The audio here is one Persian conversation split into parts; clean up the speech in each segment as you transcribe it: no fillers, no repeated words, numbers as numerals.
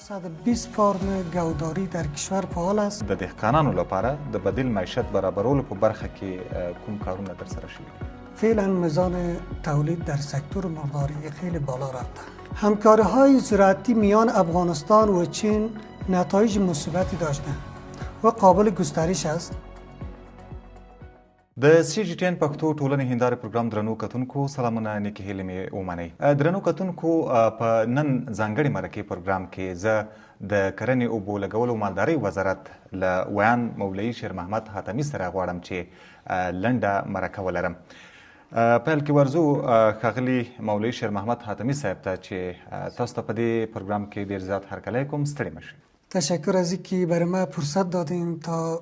720 فارم گوداری در کشور فعال است. د دهقانانو لپاره د بدیل معیشت برابرولو په برخه کې کوم کارونه ترسره شوي؟ فعلا میزان تولید در سکتور مرغداری خیلی بالا رفته. همکاری‌های زراعتی میان افغانستان و چین نتایج مثبتی داشته و قابل گسترش است. د سی جی ټین پښتو ټولنې هندارې پروګرام درنو کتونکو سلامونه نیکې هیلې مې ومنئ. درنو کتونکو په نن ځانګړي مرکې پروګرام کې زه د کرنې اوبو لګولو مالدارۍ وزارت له ویان مولوي شیر محمد حاتمي سره غواړم چې لنډه مرکه ولرم. پیل کې ورځو ښاغلي مولوي شیر محمد حاتمي صاحب ته چې تاسو ته په دې پروګرام کې ډېر زیات هرکلی کوم. ستړي مه شئ. تشکر از اینکه برای ما فرصت دادیم تا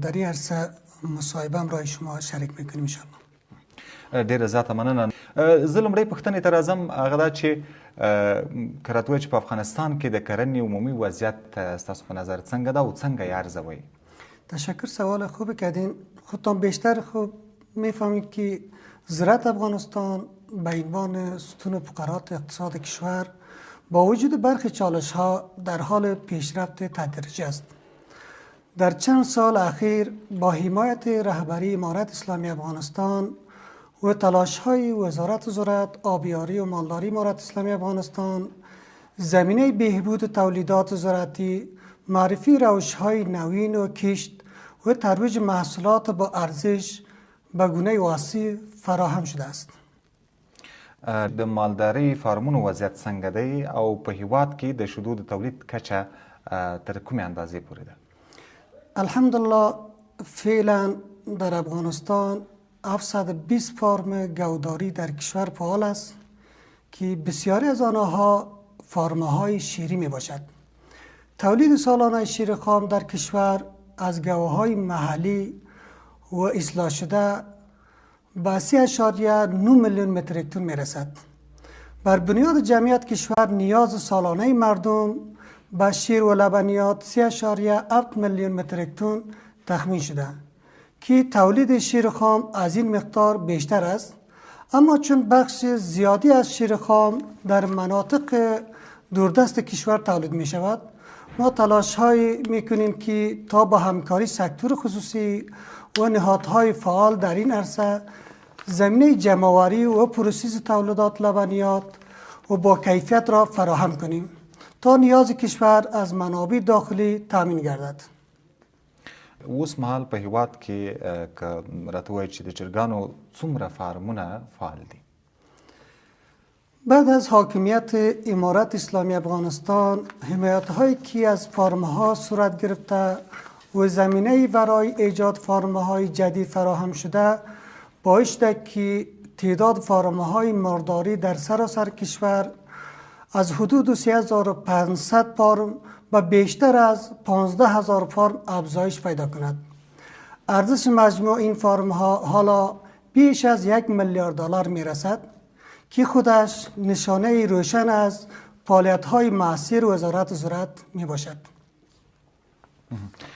در این عرصه مصاحبه را شما شریک میکنیم انشاءالله. ډیره زیاته مننه. زه لومړی پوښتنې ته راځم، هغه دا چې که راته ووایئ چې په افغانستان کې د کرنې عمومي وضعیت ستاسو په نظر څنګه ده او څنګه یې ارزوئ؟ تشکر، سوال خوبی کردین. خودتان بیشتر خوب میفهمید که زراعت افغانستان به عنوان ستون فقرات اقتصاد کشور با وجود برخی چالش ها در حال پیشرفت تدریجی است. در چند سال اخیر با حمایت رهبری امارت اسلامی افغانستان و تلاش های وزارت زراعت، آبیاری و مالداری امارت اسلامی افغانستان زمینه بهبود تولیدات زراعتی، معرفی روش های نوین و کشت و ترویج محصولات با ارزش به گونه واسع فراهم شده است. د مالدارۍ فارمونو وضعیت څنګه دی او په هیواد کې د شیدو د تولید کچه تر کومې اندازې پورې ده؟ الحمدلله فعلا در افغانستان 720 فارم گوداری در کشور فعال است که بسیاری از آنها فارم‌های شیری می باشد. تولید سالانه شیر خام در کشور از گوه‌های محلی و اصلاح شده به 3.9 میلیون متریک تن می رسد. بر بنیاد جمعیت کشور نیاز سالانه مردم به شیر و لبنیات 3.7 میلیون متریک تن تخمین شده که تولید شیر خام از این مقدار بیشتر است، اما چون بخش زیادی از شیر خام در مناطق دوردست کشور تولید می شود، ما تلاش های می کنیم که تا با همکاری سکتور خصوصی و نهادهای فعال در این عرصه زمینه جمع‌آوری و پروسس تولیدات لبنیات و با کیفیت را فراهم کنیم تا نیاز کشور از منابع داخلی تامین گردد. اوس مهال په هیواد کې که راته ووایئ چې د چرګانو څومره فارمونه فعال دي؟ بعد از حاکمیت امارت اسلامی افغانستان حمایت هایی که از فارم ها صورت گرفته و زمینه برای ایجاد فارم های جدید فراهم شده باعث شده که تعداد فارم های مرغداری در سراسر کشور از حدود 3500 فارم و بیشتر از 15000 فارم افزایش پیدا کند. ارزش مجموع این فارم ها حالا بیش از 1 میلیارد دلار می رسد که خودش نشانه روشن از فعالیت های مؤثر وزارت زراعت می باشد.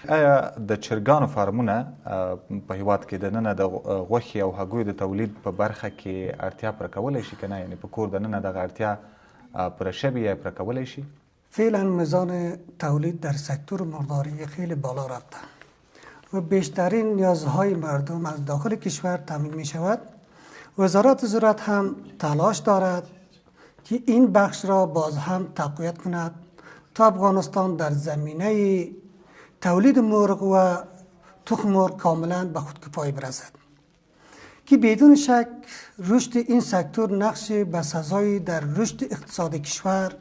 آیا د چرګانو فارمونه په هیواد کې دننه د غوښې او هګیو د تولید په برخه کې اړتیا پوره کولی شي که نه؟ یعنې په کور دننه دغه اړتیا پوره شوې یا پوره کولی شي؟ فعلا میزان تولید در سکتور مرغداری خیلی بالا رفته و بیشترین نیازهای مردم از داخل کشور تامین می شود. وزارت زراعت هم تلاش دارد که این بخش را باز هم تقویت کند تا افغانستان در زمینه تولید مرغ و تخم مرغ کاملا به خودکفایی برسد که بدون شک رشد این سکتور نقش بسزایی در رشد اقتصاد کشور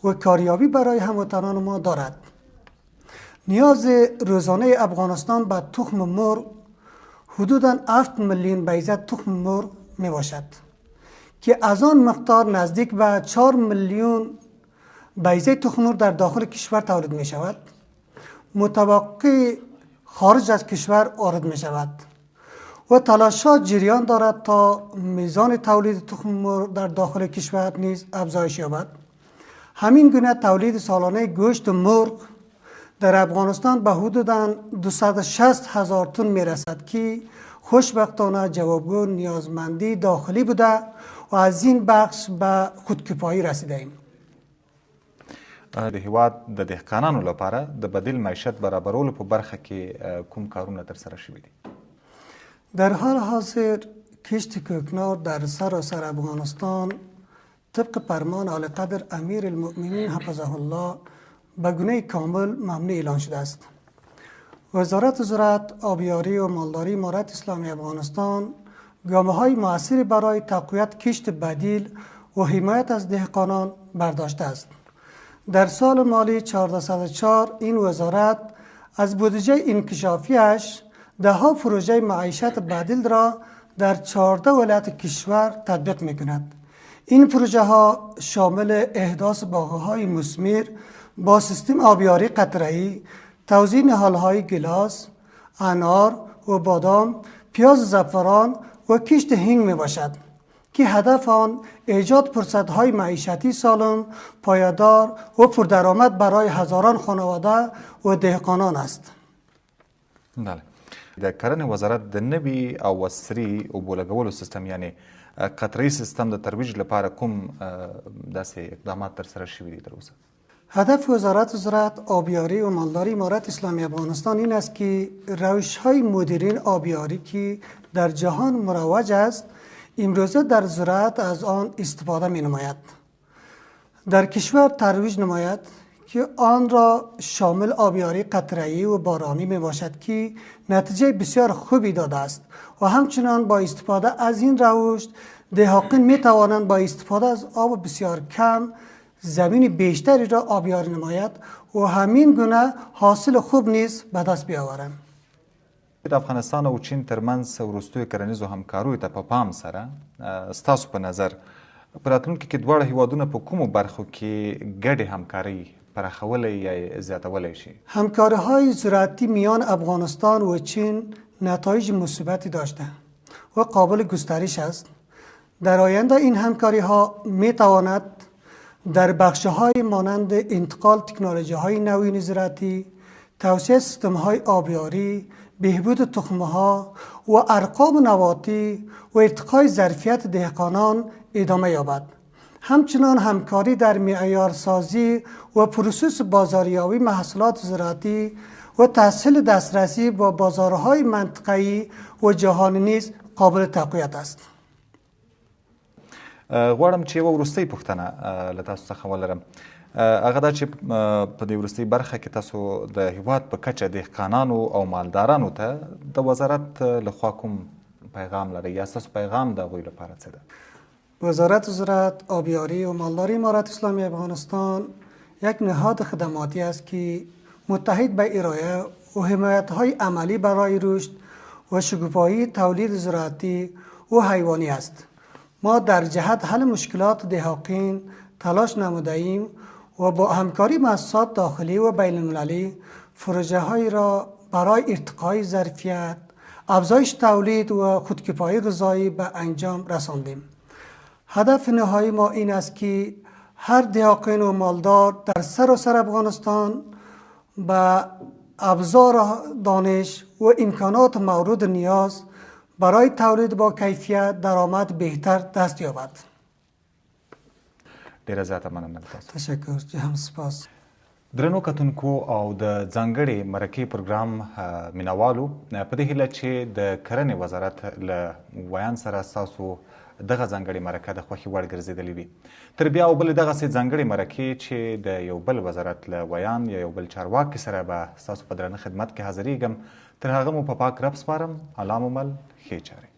و کاریابی برای هموطنان ما دارد. نیاز روزانه افغانستان به تخم مرغ حدوداً 7 میلیون بیضه تخم مرغ می باشد که از آن مقدار نزدیک به 4 میلیون بیضه تخم مرغ در داخل کشور تولید می شود. متبقی خارج از کشور وارد می شود و تلاشات جریان دارد تا میزان تولید تخم مرغ در داخل کشور نیز افزایش یابد. همین گونه تولید سالانه گوشت مرغ در افغانستان به حدوداً 260,000 تن می رسد که خوشبختانه جوابگو نیازمندی داخلی بوده و از این بخش به خودکفایی رسیده ایم. د هیواد د دهقانانو لپاره د بدیل معیشت برابرولو په برخه کې کوم کارونه ترسره شوي دي؟ در حال حاضر کشت کوکنار در سراسر افغانستان طبق فرمان اعلی قدر امیر المؤمنین حفظه الله به گونه کامل ممنوع اعلان شده است. وزارت زراعت، آبیاری و مالداری امارت اسلامی افغانستان گامه‌های مؤثری برای تقویت کشت بدیل و حمایت از دهقانان برداشته است. در سال مالی 1404 این وزارت از بودجه انکشافیش ده‌ها پروژه معیشت بدیل را در 14 ولایت کشور تطبیق می‌کند. این پروژه ها شامل احداث باغ‌های مثمر با سیستم آبیاری قطره‌ای، توزیع نهال‌های گلاس، انار و بادام، پیاز زعفران و کشت هنگ میباشد که هدف آن ایجاد فرصت‌های معیشتی سالم، پایدار و پردرآمد برای هزاران خانواده و دهقانان است. بله. د کرنې وزارت د نوي او عصري اوبو لګولو سیستم یعنی قطره‌ای سیستم د ترویج لپاره کوم داسې اقدامات ترسره شوي دي تر اوسه؟ هدف وزارت زراعت، آبیاری و مالداری امارت اسلامی افغانستان این است که روش‌های مدرن آبیاری که در جهان مروج است امروزه در زراعت از آن استفاده می نماید. در کشور ترویج نماید که آن را شامل آبیاری قطره‌ای و بارانی می باشد که نتیجه بسیار خوبی داده است و همچنان با استفاده از این روش دهقان می توانند با استفاده از آب بسیار کم زمین بیشتری را آبیاری نماید و همین گونه حاصل خوب نیز به دست بیاورند. د افغانستان او چین ترمنځ وروستیو کرنیزو همکاریو ته په پام سره ستاسو په نظر په راتلونکي کې دواړه هیوادونه په کومو برخو کې ګډې همکارۍ پراخولی یا زیاتولی شي؟ همکاری‌های زراعتی میان افغانستان و چین نتایج مثبتی داشته و قابل گسترش است. در آینده این همکاری‌ها می‌تواند در بخش‌های مانند انتقال تکنولوژی‌های نوین زراعتی، توسعه سیستم‌های آبیاری، بهبود تخم‌ها و ارقام نباتی و ارتقای ظرفیت دهقانان ادامه یابد. همچنان همکاری در معیارسازی و پروسس بازاریابی محصولات زراعتی و تسهیل دسترسی با بازارهای منطقه‌ای و جهانی نیز قابل تقویت است. غواړم چې یوه وروستۍ پوښتنه له تاسو څخه ولرم. هغه دا چې په دې وروستۍ برخه کې تاسو د هیواد په کچه دهقانانو او مالدارانو ته د وزارت لخوا کوم پیغام لري یا ستاسو پیغام د هغوی لپاره څه ده؟ وزارت زراعت، آبیاری و مالداری امارت اسلامی افغانستان یک نهاد خدماتی است که متحد به ارائه و حمایت‌های عملی برای رشد و شکوفایی تولید زراعتی و حیوانی است. ما در جهت حل مشکلات دهقان تلاش نموده ایم و با همکاری مؤسسات داخلی و بین المللی پروژه‌هایی را برای ارتقای ظرفیت، افزایش تولید و خودکفایی غذایی به انجام رساندیم. هدف نهایی ما این است که هر دهقان و مالدار در سراسر افغانستان به ابزار دانش و امکانات مورد نیاز برای تولید با کیفیت درآمد بهتر دست یابد. ډیره زیاته مننه تاسو. تشکر، جهم سپاس. درنو کتونکو او د ځانګړي مرکې پروګرام مینوالو په دې هیله چې د کرنې وزارت له ویان سره ستاسو دغه ځانګړې مرکه د خوښې وړ ګرځېدلې وي. تر بیا او بلې دغسې ځانګړې مرکې چې د یو بل وزارت له ویان یا یو بل چارواکي سره به ستاسو په درانه خدمت کې حاضرېږم. تر هغه مو په پاک رب سپارم. الله مو مل ښې چارې.